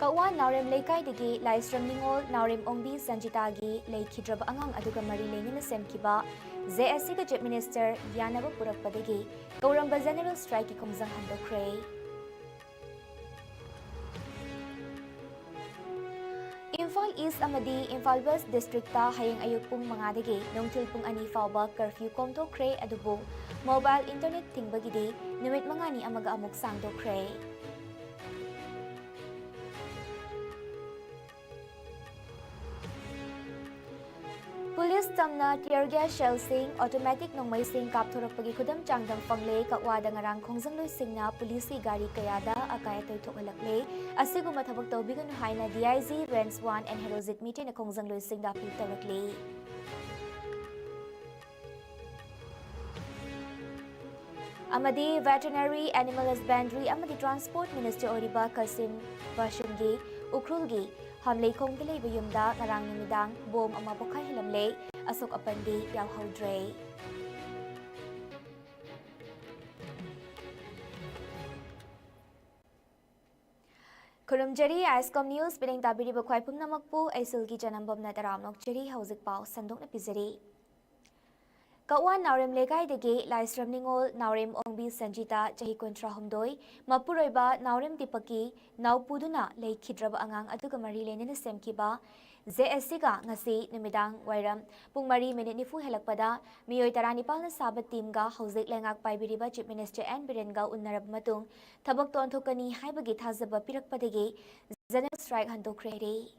Kawa Naurem Leikaidagi Laisram Ningol Naurem Ongbi Sanjitagi Leikidraba Angang Aduga Mari Lenina Semkiba JSC Chief Minister Yanaba Purakpadagi Kauramba General Strike Kumzang Handokre Imphal East Amadi Imphal West District ta Hayang Ayuk Pung Mangadagi Nongtil Pung Ani Fauba Curfew Komtokre Adubu Mobile Internet Tingbagidi Numit Mangani Amaga Amuk Sangdokre Police tamna tear gas shell sing automatic nongmai sing kapthorakpagi khudam changdam fangle kakwada ngarang khongjang loi singna police ki gari kayada akaya toi thokalakle asiguma thabak tawbigan haina DIG Range 1 and Heroic meeting na khongjang loi singda pi tarakle Amadi Veterinary Animal Husbandry Amadi Transport Minister Oriba Kasim Bashungi Ukrulgi Hamlei Kongdalei Bayumda Ngarang Nimidang Bom Ama Pokai Hilamlei Asok Apandi Yaw Haudre Kurumjari Iscom News Biling Tabiri Bakwai Pumnamakpu Aisulgi Janambam Nataram Nokjari Hauzik Pau Sandok na Pizari Kawan Naurem Leikaidagi Laisram Ningol Naurem Ongbi Sanjita Jahi Kontra Humdoi Mapuroiba Naurem Dipaki Naupuduna Leikidraba Angang Aduga Mari Lenina Semkiba JSC ga ngasi nimidang wairam pung mari minute nifu helakpada miyoi taranipal na sabat team ga hauzik lengak paibiriba Chief Minister N Biren ga unnarab matung thabak ton thokani haibagi thazaba pirakpadagi general strike handokre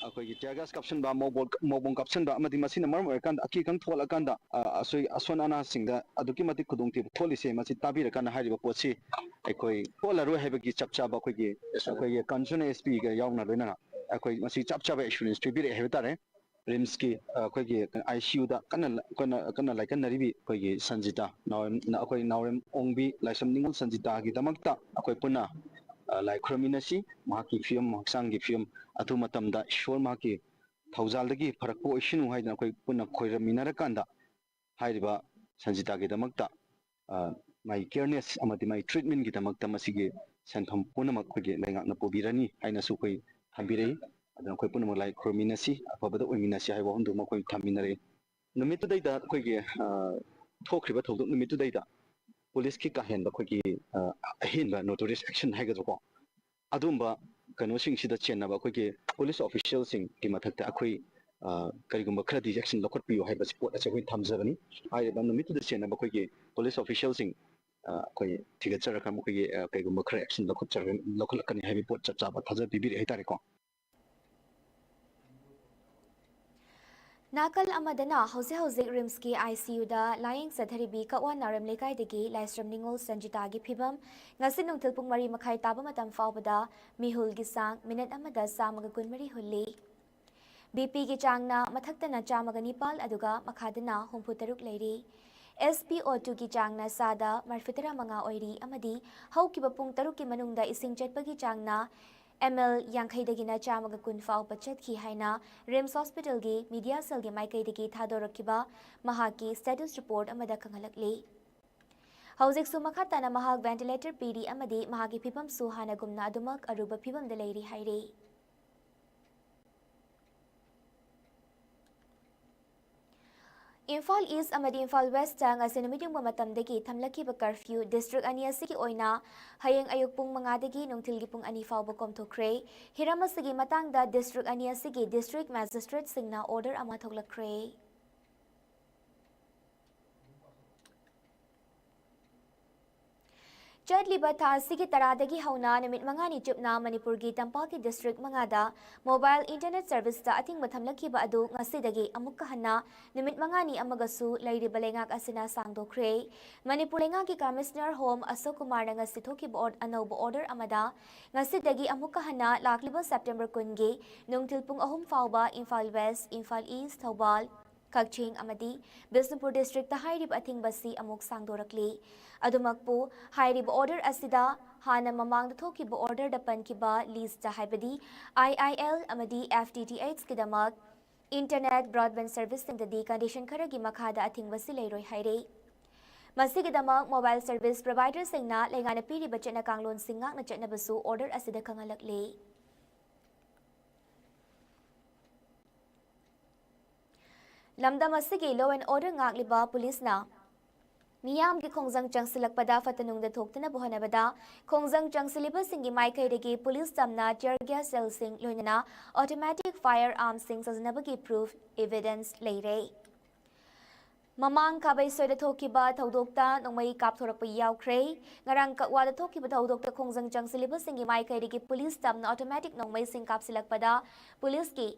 अकोई त्यागास caption बा मोबों caption बा मदी machine मरम ओरकान अकी कं थोला कांदा असोई असोन अना सिंगदा अदुकी मति खुदुंगति थोलिसे मसी ताबिर कान हारिबा पोछि अकोई थोला रो हेबगी चपचाबा अकोई अकोई कंसर्न एसपी गा यावना लोइना अकोई मसी चपचाबा एश्योरेंस पिबिरे हेबतारे रिम्स की अकोई आईसीयू दा कन लाइकन नरिबी अकोई संजिता अकोई नावरेम ओंगबी लाइसम निंगल संजिता गी दमकता अकोई पुना लाइक ख्रमिनसी माकी फिल्म हक्सांगी फिल्म अथु मतमदा ईश्वर माकी थौजालदगी फरकपो इशिनु हाइदना कोई पुना खोइरमिनर कांदा हाइरिबा संजितागी दमकता माई केयरनेस अमदि माई ट्रीटमेंट गी दमकता मसिगे सेंथम पुनमक खोगे लैंगाकना पोबिरनी हाइनासु कोई थंबिरे अदना कोई पुनमक लाइक ख्रमिनसी अफबदा ओइमिनसी हाइबा हुंदु मकोई थमिनरे नुमितु दैदा खोगे थोखरिबा थौदु नुमितु दैदा पुलिस की काहेनबा खोगी अहिनबा नोटोरियस एक्शन हाइगदको अदुंबा कनोसिंगसिदा चेन्नबा खोगी पुलिस ऑफिशियल सिंग की मथकता अखोई करिगुंबा खरदी एक्शन लखोटपियो हाइबा स्पोर्ट असे खोई थमजबनी हाइबा नुमितुदा चेन्नबा खोगी पुलिस ऑफिशियल सिंग खोई थिगचरका खोगी करिगुंबा खर एक्शन लखोलकनी हाइबा पोट चचाबा थाजा बिबिरि हाइतारेको Nakal Amadana Hauzik Rims ki ICU da Lying Satharibi Kawan Naram Leikaidagi Laisram Ningol Sanjitagi Phibam Ngasin Nungtil Pung Mari Makai Taba Matam Faubada Mihul Gisang Minute Amada Samaga Gunmari Hulli BP gi Changna Mathaktana Chamaga Nipal Aduga Makadana Humputaruk Lady SPO2 gi Changna Sada Marfitara Manga Oiri Amadi Haukiba Pung Taruki Manungda Ising Chetpagi Changna ML Yankhaidagina Chamaga Kunfao Pachet ki haina Rims Hospital gi media cell gi Maikaidagi Thadorakiba Mahaki status report amada kangalakli Hauzik Sumakhatana Mahak ventilator PD amadi Mahaki Pipam Suhana Gumna Adumak Aruba Pipam Delairi Hairi Imphal East amadi Imphal West nga sinumidyung matamdagi thamlakiba curfew district aniasigi oina hayang ayukpung mangadagi nungtilgipung ani fawbo komthokre hiramasigi matangda district aniasigi district magistrate singna order ama thoglakre Chadliba Sigi Taradagi Hauna Namit Mangani Chupna Manipur gi Tampaki District Mangada Mobile Internet Service ta ating matamlaki ba adu ngasidagi amukahana Namit Mangani amagasu Lairi Balengak Asina Sangdokre Manipur Lengaki Commissioner Home Asok Kumar nga sithoki board anobo order amada ngasidagi amukahana lakliba September kungi nung tilpung ahum fauba Imphal West Imphal East Thobal Kagching Amadi Bisnupur District ta hairib ating basi amuk sangdorakli Adumakpu hairib order asida hana mamang thoki bo order da pankiba list ta haibadi IIL Amadi FTTH kidamak Internet broadband service sing the condition karagi makhada ating basi leiroi haire ꯃꯁꯤꯒꯤꯗꯃꯛ mobile service ꯄ꯭ꯔꯣꯚꯥꯏꯗꯔꯁꯤꯡꯅ ꯂꯩꯉꯥꯛꯅ ꯄꯤꯔꯤꯕ ꯆꯠꯅ ꯀꯥꯡꯂꯣꯟꯁꯤꯡ ꯉꯥꯛꯅ ꯆꯠꯅꯕꯁꯨ order ꯑꯁꯤꯗ ꯈꯪꯍꯜꯂꯛꯂꯤ꯫ ꯂꯝꯗꯝ ꯑꯁꯤꯒꯤ law and order ꯉꯥꯛꯂꯤꯕ ꯄꯨꯂꯤꯁꯅ ꯃꯤꯌꯥꯝꯒꯤ ꯈꯣꯡꯖꯪ ꯆꯪꯁꯤꯜꯂꯛꯄꯗ ꯐꯠꯇꯅꯨꯡꯗ ꯊꯣꯛꯇꯅꯕ ꯍꯣꯠꯅꯕꯗ ꯈꯣꯡꯖꯪ ꯆꯪꯁꯤꯜꯂꯤꯕꯁꯤꯡꯒꯤ ꯃꯥꯏꯀꯩꯗꯒꯤ ꯄꯨꯂꯤꯁ ꯇꯝꯅ ꯇꯤꯌꯔ ꯒ꯭ꯌꯥꯁ ꯁꯦꯜꯁꯤꯡ ꯂꯣꯏꯅꯅ ꯑꯣꯇꯣꯃꯦꯇꯤꯛ ꯐꯥꯌꯔ ꯑꯥꯔꯝꯁꯤꯡ ꯁꯤꯖꯤꯟꯅꯕꯒꯤ ꯄ꯭ꯔꯨꯐ ꯏꯚꯤꯗꯦꯟꯁ ꯂꯩꯔꯦ꯫ ꯃꯃꯥꯡ ꯈꯥꯕꯩꯁꯣꯏꯗ ꯊꯣꯛꯈꯤꯕ ꯊꯧꯗꯣꯛꯇ ꯅꯣꯡꯃꯩ ꯀꯥꯞꯊꯣꯔꯛꯄ ꯌꯥꯎꯈ꯭ꯔꯦ꯫ ꯉꯔꯥꯡ ꯀꯛꯋꯥꯗ ꯊꯣꯛꯈꯤꯕ ꯊꯧꯗꯣꯛꯇ ꯈꯣꯡꯖꯪ ꯆꯪꯁꯤꯜꯂꯤꯕꯁꯤꯡꯒꯤ ꯃꯥꯏꯀꯩꯗꯒꯤ ꯄꯨꯂꯤꯁ ꯇꯝꯅ ꯑꯣꯇꯣꯃꯦꯇꯤꯛ ꯅꯣꯡꯃꯩꯁꯤꯡ ꯀꯥꯞꯁꯤꯜꯂꯛꯄꯗ ꯄꯨꯂꯤꯁꯀꯤ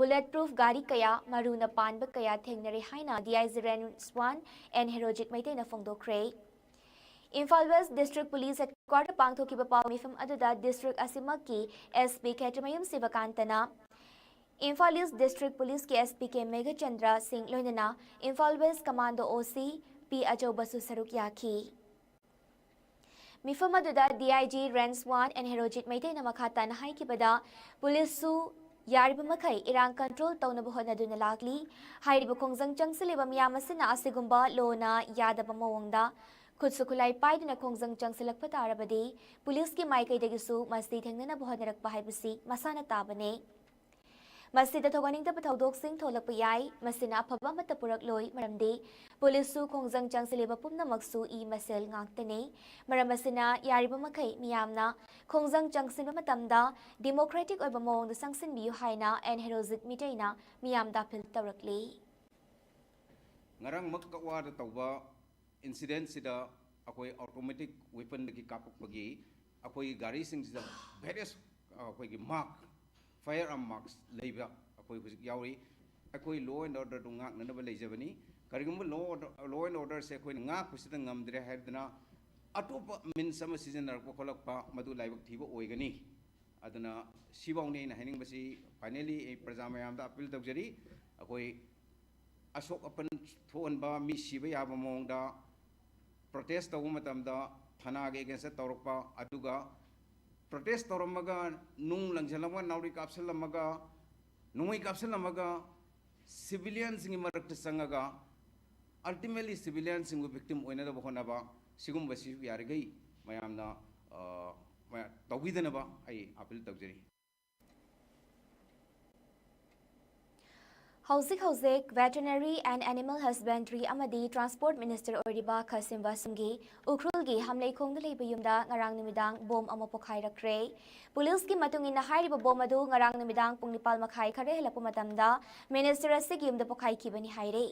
ꯕꯨꯂꯦꯠ ꯄ꯭ꯔꯨꯐ ꯒꯥꯔꯤ ꯀꯌꯥ ꯃꯔꯨꯅ ꯄꯥꯟꯕ ꯀꯌꯥ ꯊꯦꯡꯅꯔꯦ ꯍꯥꯏꯅ ꯗꯤꯑꯥꯏꯖꯤ ꯔꯦꯟꯁ 1 ꯑꯦꯟ ꯍꯦꯔꯣꯖꯤꯠ ꯃꯩꯇꯩꯅ ꯐꯣꯡꯗꯣꯛꯈ꯭ꯔꯦ꯫ Imphal west district police headquarter ꯄꯥꯡꯊꯣꯛꯈꯤꯕ ꯄꯥꯎ ꯃꯤꯐꯝ ꯑꯗꯨꯗ ꯗꯤꯁꯇ꯭ꯔꯤꯛ ꯑꯁꯤꯃꯛꯀꯤ ꯑꯦꯁꯄꯤ ꯈꯦꯇ꯭ꯔꯃꯌꯨꯝ ꯁꯤꯕꯀꯥꯟꯇꯅ ꯏꯝꯐꯥꯜ ꯏꯁ ꯗꯤꯁꯇ꯭ꯔꯤꯛ ꯄꯨꯂꯤꯁꯀꯤ ꯑꯦꯁꯄꯤ ꯀꯦ ꯃꯦꯘꯆꯟꯗ꯭ꯔ ꯁꯤꯡ ꯂꯣꯏꯅꯅ ꯏꯝꯐꯥꯜ ꯋꯦꯁ ꯀꯃꯥꯟꯗꯣ ꯑꯣꯁꯤ ꯄꯤ ꯑꯆꯧꯕꯁꯨ ꯁꯔꯨꯛ ꯌꯥꯈꯤ꯫ ꯃꯤꯐꯝ ꯑꯗꯨꯗ ꯗꯤꯑꯥꯏꯖꯤ ꯔꯦꯟꯁ 1 ꯑꯦꯟ ꯍꯦꯔꯣꯖꯤꯠ ꯃꯩꯇꯩꯅ ꯃꯈꯥ ꯇꯥꯅ ꯍꯥꯏꯈꯤꯕꯗ ꯄꯨꯂꯤꯁꯁꯨ ꯌꯥꯔꯤꯕ ꯃꯈꯩ ꯏꯔꯥꯡ ꯀꯟꯇ꯭ꯔꯣꯜ ꯇꯧꯅꯕ ꯍꯣꯠꯅꯗꯨꯅ ꯂꯥꯛꯂꯤ꯫ ꯍꯥꯏꯔꯤꯕ ꯈꯣꯡꯖꯪ ꯆꯪꯁꯤꯜꯂꯤꯕ ꯃꯤꯌꯥꯝ ꯑꯁꯤꯅ ꯑꯁꯤꯒꯨꯝꯕ ꯂꯣꯅ ꯌꯥꯗꯕ ꯃꯑꯣꯡꯗ ꯈꯨꯠꯁꯨ ꯈꯨꯠꯂꯥꯏ ꯄꯥꯏꯗꯨꯅ ꯈꯣꯡꯖꯪ ꯆꯪꯁꯤꯜꯂꯛꯄ ꯇꯥꯔꯕꯗꯤ ꯄꯨꯂꯤꯁꯀꯤ ꯃꯥꯏꯀꯩꯗꯒꯤꯁꯨ ꯃꯁꯤ ꯊꯦꯡꯅꯅꯕ ꯍꯣꯠꯅꯔꯛꯄ ꯍꯥꯏꯕꯁꯤ ꯃꯁꯥꯅ ꯇꯥꯕꯅꯤ꯫ ꯃꯁꯤꯗ ꯊꯣꯛꯍꯟꯅꯤꯡꯗꯕ ꯊꯧꯗꯣꯛꯁꯤꯡ ꯊꯣꯛꯂꯛꯄ ꯌꯥꯏ꯫ ꯃꯁꯤꯅ ꯑꯐꯕ ꯑꯃꯠꯇ ꯄꯨꯔꯛꯂꯣꯏ ꯃꯔꯝꯗꯤ ꯄꯨꯂꯤꯁꯁꯨ ꯈꯣꯡꯖꯪ ꯆꯪꯁꯤꯜꯂꯤꯕ ꯄꯨꯝꯅꯃꯛꯁꯨ ꯏ ꯃꯁꯦꯜ ꯉꯥꯛꯇꯅꯤ꯫ ꯃꯔꯝ ꯑꯁꯤꯅ ꯌꯥꯔꯤꯕ ꯃꯈꯩ ꯃꯤꯌꯥꯝꯅ ꯈꯣꯡꯖꯪ ꯆꯪꯁꯤꯟꯕ ꯃꯇꯝꯗ ꯗꯦꯃꯣꯀ꯭ꯔꯦꯇꯤꯛ ꯑꯣꯏꯕ ꯃꯑꯣꯡꯗ ꯆꯪꯁꯤꯟꯕꯤꯌꯨ ꯍꯥꯏꯅ ꯑꯦꯟ ꯍꯦꯔꯣꯖꯤꯠ ꯃꯤꯇꯩꯅ ꯃꯤꯌꯥꯝꯗ ꯑꯄꯤꯜ ꯇꯧꯔꯛꯂꯤ꯫ ꯉꯔꯥꯡꯃꯛ ꯀꯛꯋꯥꯗ ꯇꯧꯕ ꯏꯟꯁꯤꯗꯦꯟꯁꯤꯗ ꯑꯩꯈꯣꯏ ꯑꯣꯇꯣꯃꯦꯇꯤꯛ ꯋꯦꯄꯟꯗꯒꯤ ꯀꯥꯞꯄꯛꯄꯒꯤ ꯑꯩꯈꯣꯏꯒꯤ ꯒꯥꯔꯤꯁꯤꯡꯁꯤꯗ ꯚꯦꯔꯤꯌꯁ ꯑꯩꯈꯣꯏꯒꯤ ꯃꯥꯔꯛ ꯐꯥꯌꯔ ꯑꯥꯔꯝ ꯃꯥꯔꯛꯁ ꯂꯩꯕ ꯑꯩꯈꯣꯏ ꯍꯧꯖꯤꯛ ꯌꯥꯎꯔꯤ꯫ ꯑꯩꯈꯣꯏ ꯂꯣ ꯑꯦꯟ ꯑꯣꯔꯗꯔꯗꯨ ꯉꯥꯛꯅꯅꯕ ꯂꯩꯖꯕꯅꯤ꯫ ꯀꯔꯤꯒꯨꯝꯕ ꯂꯣ ꯑꯦꯟ ꯑꯣꯔꯗꯔꯁꯦ ꯑꯩꯈꯣꯏꯅ ꯉꯥꯛꯄꯁꯤꯗ ꯉꯝꯗ꯭ꯔꯦ ꯍꯥꯏꯗꯅ ꯑꯇꯣꯞꯄ ꯃꯤꯟꯁ ꯑꯃ ꯁꯤꯖꯤꯟꯅꯔꯛꯄ ꯈꯣꯠꯂꯛꯄ ꯃꯗꯨ ꯂꯥꯏꯕꯛ ꯊꯤꯕ ꯑꯣꯏꯒꯅꯤ꯫ ꯑꯗꯨꯅ ꯁꯤꯐꯥꯎꯅꯤ ꯑꯩꯅ ꯍꯥꯏꯅꯤꯡꯕꯁꯤ ꯐꯥꯏꯅꯦꯜꯂꯤ ꯑꯩ ꯄ꯭ꯔꯖꯥ ꯃꯌꯥꯝꯗ ꯑꯄꯤꯜ ꯇꯧꯖꯔꯤ꯫ ꯑꯩꯈꯣꯏ ꯑꯁꯣꯛ ꯑꯄꯟ ꯊꯣꯛꯍꯟꯕ ꯃꯤ ꯁꯤꯕ ꯌꯥꯕ ꯃꯑꯣꯡꯗ ꯄ꯭ꯔꯣꯇꯦꯁ ꯇꯧꯕ ꯃꯇꯝꯗ ꯊꯅꯥꯒꯤ ꯑꯦꯒꯦꯟꯁꯇ ꯇꯧꯔꯛꯄ ꯑꯗꯨꯒ ꯄ꯭ꯔꯣꯇꯦꯁ ꯇꯧꯔꯝꯃꯒ ꯅꯨꯡ ꯂꯪꯁꯤꯜꯂꯝꯃꯒ ꯅꯥꯎꯔꯤ ꯀꯥꯞꯁꯤꯜꯂꯝꯃꯒ ꯅꯣꯡꯃꯩ ꯀꯥꯞꯁꯤꯜꯂꯝꯃꯒ ꯁꯤꯚꯤꯂꯤꯌꯟꯁꯤꯡꯒꯤ ꯃꯔꯛꯇ ꯆꯪꯉꯒ ꯑꯜꯇꯤꯃꯦꯠꯂꯤ ꯁꯤꯚꯤꯂꯤꯌꯟꯁꯤꯡꯕꯨ ꯚꯤꯛꯇꯤꯝ ꯑꯣꯏꯅꯅꯕ ꯍꯣꯠꯅꯕ ꯁꯤꯒꯨꯝꯕꯁꯤ ꯌꯥꯔꯤꯈꯩ ꯃꯌꯥꯝꯅ ꯇꯧꯕꯤꯗꯅꯕ ꯑꯩ ꯑꯄꯤꯜ ꯇꯧꯖꯔꯤ꯫ ꯍꯧꯖꯤꯛ ꯚꯦꯇꯔꯅꯔꯤ ꯑꯦꯟड ꯑꯦꯅꯤꯃꯦꯜ ꯍꯁꯕꯦꯟꯗ꯭ꯔꯤ ꯑꯃꯗꯤ ꯇ꯭ꯔꯥꯟꯁꯄꯣꯔꯠ ꯃꯤꯅꯤꯁꯇꯔ ꯑꯣꯏꯔꯤꯕ ꯈꯥꯁꯤꯝ ꯕꯥꯁꯨꯝꯒꯤ ꯎꯈ꯭ꯔꯨꯜꯒꯤ ꯍꯝꯂꯩꯈꯣꯡꯗ ꯂꯩꯕ ꯌꯨꯝꯗ ꯉꯔꯥꯡ ꯅꯨꯃꯤꯗꯥꯡ ꯕꯣꯝ ꯑꯃ ꯄꯣꯈꯥꯏꯔꯛꯈ꯭ꯔꯦ꯫ ꯄꯨꯂꯤꯁꯀꯤ ꯃꯇꯨꯡ ꯏꯟꯅ ꯍꯥꯏꯔꯤꯕ ꯕꯣꯝ ꯑꯗꯨ ꯉꯔꯥꯡ ꯅꯨꯃꯤꯗꯥꯡ ꯄꯨꯡ 9:30 ꯈꯔ ꯍꯦꯜꯂꯛꯄ ꯃꯇꯝꯗ ꯃꯤꯅꯤꯁꯇꯔ ꯑꯁꯤꯒꯤ ꯌꯨꯝꯗ ꯄꯣꯈꯥꯏꯈꯤꯕꯅꯤ ꯍꯥꯏꯔꯦ꯫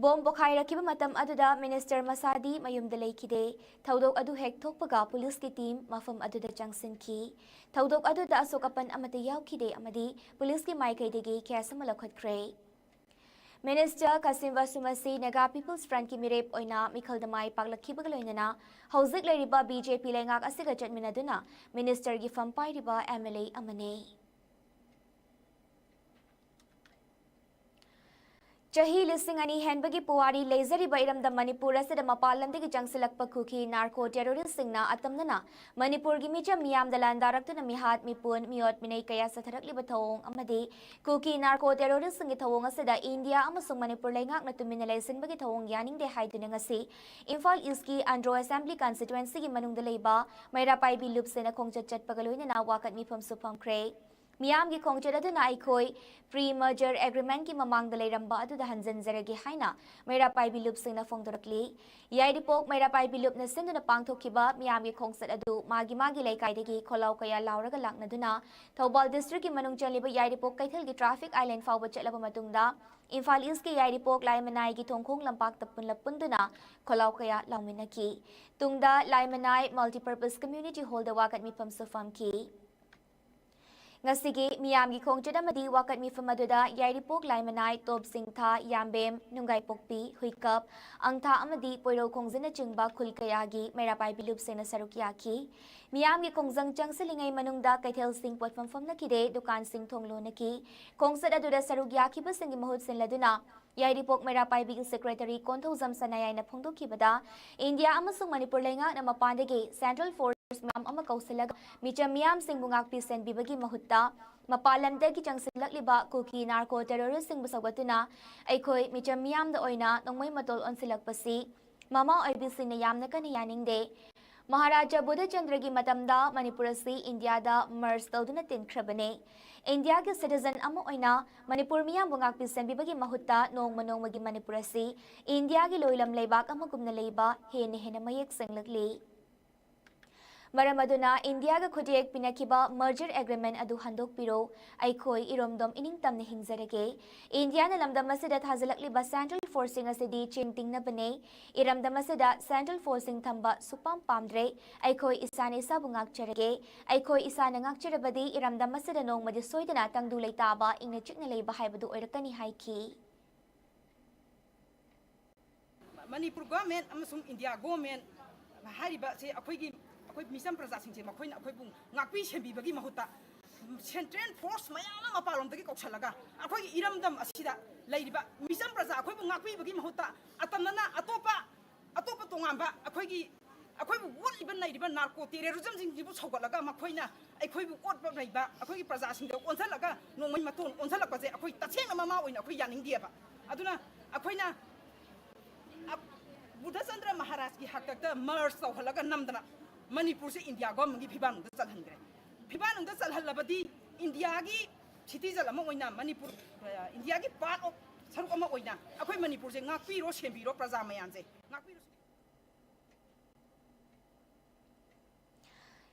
ꯕꯣꯝ ꯄꯣꯈꯥꯏꯔꯛꯈꯤꯕ ꯃꯇꯝ ꯑꯗꯨꯗ ꯃꯤꯅꯤꯁꯇꯔ ꯃꯁꯥꯗꯤ ꯃꯌꯨꯝꯗ ꯂꯩꯈꯤꯗꯦ꯫ ꯊꯧꯗꯣꯛ ꯑꯗꯨ ꯍꯦꯛ ꯊꯣꯛꯄꯒ ꯄꯨꯂꯤꯁꯀꯤ ꯇꯤꯝ ꯃꯐꯝ ꯑꯗꯨꯗ ꯆꯪꯁꯤꯟꯈꯤ꯫ ꯊꯧꯗꯣꯛ ꯑꯗꯨꯗ ꯑꯁꯣꯛ ꯑꯄꯟ ꯑꯃꯠꯇ ꯌꯥꯎꯈꯤꯗꯦ ꯑꯃꯗꯤ ꯄꯨꯂꯤꯁꯀꯤ ꯃꯥꯏꯀꯩꯗꯒꯤ ꯀꯦꯁ ꯑꯃ ꯂꯧꯈꯠꯈ꯭ꯔꯦ꯫ ꯃꯤꯅꯤꯁꯇꯔ ꯈꯥꯁꯤꯝ ꯕꯥꯁꯨꯝ ꯑꯁꯤ ꯅꯥꯒꯥ ꯄꯤꯄꯜꯁ ꯐ꯭ꯔꯟꯠꯀꯤ ꯃꯤꯔꯦꯞ ꯑꯣꯏꯅ ꯃꯤꯈꯜꯗ ꯃꯥꯏ ꯄꯥꯛꯂꯛꯈꯤꯕꯒ ꯂꯣꯏꯅꯅ ꯍꯧꯖꯤꯛ ꯂꯩꯔꯤꯕ ꯕꯤꯖꯦꯄꯤ ꯂꯩꯉꯥꯛ ꯑꯁꯤꯒ ꯆꯠꯃꯤꯟꯅꯗꯨꯅ ꯃꯤꯅꯤꯁꯇꯔꯒꯤ ꯐꯝ ꯄꯥꯏꯔꯤꯕ MLA ꯑꯃꯅꯤ꯫ ꯆꯍꯤ 2,000 ꯍꯦꯟꯕꯒꯤ ꯄꯨꯋꯥꯔꯤ ꯂꯩꯖꯔꯤꯕ ꯏꯔꯝꯗꯝ ꯃꯅꯤꯄꯨꯔ ꯑꯁꯤꯗ ꯃꯄꯥꯟ ꯂꯝꯗꯒꯤ ꯆꯪꯁꯤꯜꯂꯛꯄ ꯀꯨꯀꯤ ꯅꯥꯔꯀꯣ ꯇꯦꯔꯣꯔꯤꯁꯁꯤꯡꯅ ꯑꯇꯝꯅꯅ ꯃꯅꯤꯄꯨꯔꯒꯤ ꯃꯤꯆꯝ ꯃꯤꯌꯥꯝꯗ ꯂꯥꯟꯗꯥꯔꯛꯇꯨꯅ ꯃꯤꯍꯥꯠ ꯃꯤꯄꯨꯟ ꯃꯤꯑꯣꯠ ꯃꯤꯅꯩ ꯀꯌꯥ ꯆꯠꯊꯔꯛꯂꯤꯕ ꯊꯧꯑꯣꯡ ꯑꯃꯗꯤ ꯀꯨꯀꯤ ꯅꯥꯔꯀꯣ ꯇꯦꯔꯣꯔꯤꯁꯁꯤꯡꯒꯤ ꯊꯧꯑꯣꯡ ꯑꯁꯤꯗ ꯏꯟꯗꯤꯌꯥ ꯑꯃꯁꯨꯡ ꯃꯅꯤꯄꯨꯔ ꯂꯩꯉꯥꯛꯅ ꯇꯨꯃꯤꯟꯅ ꯂꯩꯁꯤꯟꯕꯒꯤ ꯊꯧꯑꯣꯡ ꯌꯥꯅꯤꯡꯗꯦ ꯍꯥꯏꯗꯨꯅ ꯉꯁꯤ ꯏꯝꯐꯥꯜ ꯏꯁꯀꯤ ꯑꯟꯗ꯭ꯔꯣ ꯑꯦꯁꯦꯝꯕ꯭ꯂꯤ ꯀꯟꯁꯇꯤꯇꯨꯑꯦꯟꯁꯤꯒꯤ ꯃꯅꯨꯡꯗ ꯂꯩꯕ ꯃꯩꯔꯥꯄꯥꯏꯕꯤ ꯂꯨꯞꯁꯦꯅ ꯈꯣꯡꯆꯠ ꯆꯠꯄꯒ ꯂꯣꯏꯅꯅ ꯋꯥꯀꯠ ꯃꯤꯐꯝꯁꯨ ꯐꯝꯈ꯭ꯔꯦ꯫ ꯃꯤꯌꯥꯝꯒꯤ ꯈꯣꯡꯆꯠ ꯑꯗꯨꯅ ꯑꯩꯈꯣꯏ ꯄ꯭ꯔꯤ ꯃꯔꯖꯔ ꯑꯦꯒ꯭ꯔꯤꯃꯦꯟꯠꯀꯤ ꯃꯃꯥꯡꯗ ꯂꯩꯔꯝꯕ ꯑꯗꯨꯗ ꯍꯟꯖꯤꯟꯖꯔꯒꯦ ꯍꯥꯏꯅ ꯃꯩꯔꯥꯄꯥꯏꯕꯤ ꯂꯨꯞꯁꯤꯡꯅ ꯐꯣꯡꯗꯣꯔꯛꯂꯤ꯫ ꯌꯥꯏꯔꯤꯄꯣꯛ ꯃꯩꯔꯥꯄꯥꯏꯕꯤ ꯂꯨꯞꯅ ꯁꯤꯟꯗꯨꯅ ꯄꯥꯡꯊꯣꯛꯈꯤꯕ ꯃꯤꯌꯥꯝꯒꯤ ꯈꯣꯡꯆꯠ ꯑꯗꯨ ꯃꯥꯒꯤ ꯂꯩꯀꯥꯏꯗꯒꯤ ꯈꯣꯜꯂꯥꯎ ꯀꯌꯥ ꯂꯥꯎꯔꯒ ꯂꯥꯛꯅꯗꯨꯅ ꯊꯧꯕꯥꯜ ꯗꯤꯁꯇ꯭ꯔꯤꯛꯀꯤ ꯃꯅꯨꯡ ꯆꯜꯂꯤꯕ ꯌꯥꯏꯔꯤꯄꯣꯛ ꯀꯩꯊꯦꯜꯒꯤ ꯇ꯭ꯔꯥꯐꯤꯛ ꯑꯥꯏꯂꯦꯟ ꯐꯥꯎꯕ ꯆꯠꯂꯕ ꯃꯇꯨꯡꯗ ꯏꯝꯐꯥꯜ ꯏꯁꯀꯤ ꯌꯥꯏꯔꯤꯄꯣꯛ ꯂꯥꯏꯃꯅꯥꯏꯒꯤ ꯊꯣꯡꯈꯣꯡ ꯂꯝꯄꯥꯛꯇ ꯄꯨꯟꯗꯨꯅ ꯈꯣꯜꯂꯥꯎ ꯀꯌꯥ ꯂꯥꯎꯃꯤꯟꯅꯈꯤ꯫ ꯇꯨꯡꯗ ꯂꯥꯏꯃꯅꯥꯏ ꯃꯜꯇꯤꯄꯔꯄꯁ ꯀꯝꯃ꯭ꯌꯨꯅꯤꯇꯤ ꯍꯣꯜꯗ ꯋꯥꯀꯠ ꯃꯤꯐꯝꯁꯨ ꯐꯝꯈꯤ꯫ ꯉꯁꯤꯒꯤ ꯃꯤꯌꯥꯝꯒꯤ ꯈꯣꯡꯆꯠ ꯑꯃꯗꯤ ꯋꯥꯀꯠ ꯃꯤꯐꯝ ꯑꯗꯨꯗ ꯌꯥꯏꯔꯤꯄꯣꯛ ꯂꯥꯏꯃꯅꯥꯏ ꯇꯣꯞꯁꯤꯡꯊꯥ ꯌꯥꯝꯕꯦꯝ ꯅꯨꯡꯒꯥꯏꯄꯣꯛꯄꯤ ꯍꯨꯏꯀꯞ ꯑꯪꯊꯥ ꯑꯃꯗꯤ ꯄꯣꯏꯔꯧ ꯈꯣꯡꯖꯤꯟꯅꯆꯤꯡꯕ ꯈꯨꯜ ꯀꯌꯥꯒꯤ ꯃꯩꯔꯥꯄꯥꯏꯕꯤ ꯂꯨꯞꯁꯤꯡꯅ ꯁꯔꯨꯛ ꯌꯥꯈꯤ꯫ ꯃꯤꯌꯥꯝꯒꯤ ꯈꯣꯡꯖꯪ ꯆꯪꯁꯤꯜꯂꯤꯉꯩ ꯃꯅꯨꯡꯗ ꯀꯩꯊꯦꯜꯁꯤꯡ ꯄꯣꯠꯐꯝ ꯐꯝꯅꯈꯤꯗꯦ, ꯗꯨꯀꯥꯟꯁꯤꯡ ꯊꯣꯡ ꯂꯣꯟꯅꯈꯤ꯫ ꯈꯣꯡꯆꯠ ꯑꯗꯨꯗ ꯁꯔꯨꯛ ꯌꯥꯈꯤꯕꯁꯤꯡꯒꯤ ꯃꯍꯨꯠ ꯁꯤꯟꯂꯗꯨꯅ ꯌꯥꯏꯔꯤꯄꯣꯛ ꯃꯩꯔꯥꯄꯥꯏꯕꯤꯒꯤ ꯁꯦꯀ꯭ꯔꯦꯇꯔꯤ ꯀꯣꯟꯊꯧꯖꯝ ꯁꯅꯥꯌꯥꯏꯅ ꯐꯣꯡꯗꯣꯛꯈꯤꯕꯗ ꯏꯟꯗꯤꯌꯥ ꯑꯃꯁꯨꯡ ꯃꯅꯤꯄꯨꯔ ꯂꯩꯉꯥꯛꯅ ꯃꯄꯥꯟꯗꯒꯤ ꯁꯦꯟꯇ꯭ꯔꯦꯜ ꯐꯣꯔꯁ ꯃꯌꯥꯝ ꯑꯃ ꯀꯧꯁꯤꯜꯂꯒ ꯃꯤꯆꯝ ꯃꯤꯌꯥꯝꯁꯤꯡꯕꯨ ꯉꯥꯛꯄꯤ ꯁꯦꯟꯕꯤꯕꯒꯤ ꯃꯍꯨꯠꯇ ꯃꯄꯥꯟ ꯂꯝꯗꯒꯤ ꯆꯪꯁꯤꯜꯂꯛꯂꯤꯕ ꯀꯨꯀꯤ ꯅꯥꯔꯀꯣ ꯇꯦꯔꯣꯔꯤꯁꯁꯤꯡꯕꯨ ꯁꯧꯒꯠꯇꯨꯅ ꯑꯩꯈꯣꯏ ꯃꯤꯆꯝ ꯃꯤꯌꯥꯝꯗ ꯑꯣꯏꯅ ꯅꯣꯡꯃꯩ ꯃꯇꯣꯜ ꯑꯣꯟꯁꯤꯜꯂꯛꯄꯁꯤ Mama oibisina yamna kana yaningde. Maharaja Buddha Chandragi matamda Manipurasi India da merge tawduna tinkrabane. India ke citizen ama oina Manipur miyam bungak pisanbibagi mahutta nongmagi Manipurasi India ki loilam leibak ama gumna leiba hena mayek senglakli. Maramaduna India ga khudiyek pinakiba merger agreement adu handok piro aikoi iromdom ining tamne hingzarage India na lamdam masida thajalakli ba central forcing asidi chingting na bane iramdam masida central forcing thamba supam pamdre aikoi isane sabungak charage aikoi isana ngak charabadi iramdam masida nong madi soidana tangdu leitaba ingna chikna leiba haibadu oirakani haiki Manipur government amasung India government hariba se akhoi misam praja singje makhoi na akhoi bung ngakpi sembi bagi mahuta central force mayam mapalom dagi koksalaga akhoi iramdam asida leiriba misam praja akhoi bung ngakpi bagi mahuta atamnana atopa tongamba akhoi bu wot liban leiriba narco terrorism singjibu sogalaga makhoina akhoi bu ot ba leiba akhoi praja singde onsalaga nongmai maton onsalakpa je akhoi tachena mama oina akhoi yaning diaba aduna akhoina Buddha Chandra Maharaj ki hakta merge tawhalaga namdana Manipur se India government ki phiban unda chalhangre phiban unda chalhalabadi India ki citizen ama oina Manipur India ki part of saruk ama oina akhoi Manipur se ngakpi ro sembi ro praja mayan je ngakpi